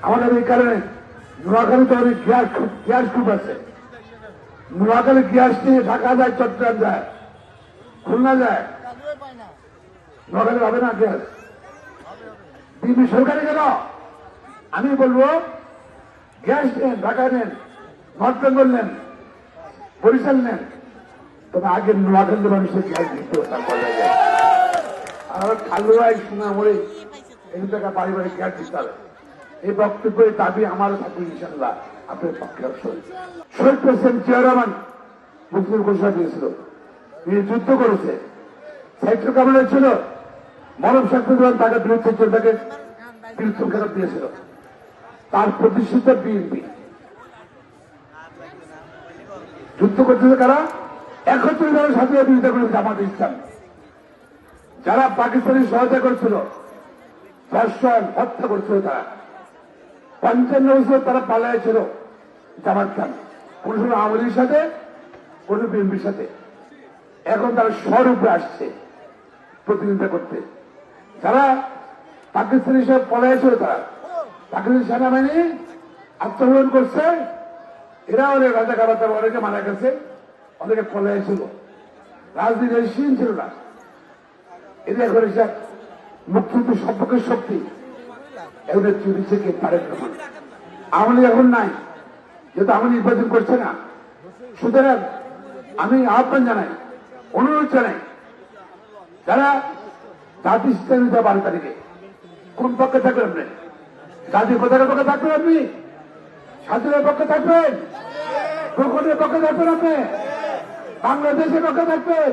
আমাদের এই কারণে নোয়াখালীতে অনেক গ্যাস খুব আছে। নোয়াখালী গ্যাস নিয়ে ঢাকা যায়, চট্টগ্রাম যায়, খুলনা যায়, নোয়াখালী হবে না গ্যাস। বিএনপি সরকারি গেল, আমি বলবো গ্যাস নেন, ঢাকা নেন, নর্থ বেঙ্গল নেন, বরিশাল নেন, তবে আগে নোয়াখালী মানুষের গ্যাস দিতে তারপরে আর খালুয়াই সোনামুড়ি এই টাকা পারিবারিক গ্যাস দিতে হবে। এই বক্তব্যের দাবি আমারও থাকবে ইনশাল্লাহ আপনার পক্ষে অবশ্যই। শহীদ প্রেসিডেন্ট জিয়া রহমান মুক্তির ঘোষণা দিয়েছিল, তিনি যুদ্ধ করেছে, সাহিত্য কামনা ছিল, মরম সাক্ষী দেওয়ান তাকে বিরুদ্ধে তাকে বিরুদ্ধ খেতাব দিয়েছিল, তার প্রতিষ্ঠিত বিএনপি। যুদ্ধ করতেছে কারা? 71 জনের সাথে বিরোধিতা করেছে জামাত ইসলাম। যারা পাকিস্তানি সহায়তা করছিল, হত্যা করছিল, তারা 55 বছর তারা পালাইছিল জামাত খান, কোন সময় আওয়ামী লীগের সাথে, কোন বিএনপির সাথে। এখন তারা স্বরূপে আসছে প্রতিনিধিত্ব করতে। যারা পাকিস্তানি সব পলাইছিল, তারা পাকিস্তানি সেনাবাহিনী আত্মগ্রহণ করছে, এরা অনেক রাজা খাবার অনেকে মারা গেছে, অনেকে পলাইছিল, রাজনীতির সিন ছিল না। এদের এখন মুক্তিযুদ্ধ সম্পর্কের শক্তি এদের চুরি থেকে তারেক রহমান। আওয়ামী লীগ এখন নাই, যেহেতু আওয়ামী নির্বাচন করছে না। সুতরাং আমি আহ্বান জানাই, অনুরোধ জানাই, যারা জাতি শিক্ষা দিতে 12 তারিখে কোন পক্ষে থাকবেন? আপনি জাতির পতাকার পক্ষে থাকবেন, আপনি স্বাধীনের পক্ষে থাকবেন, প্রকৃতির পক্ষে থাকবেন, আপনি বাংলাদেশের পক্ষে থাকবেন।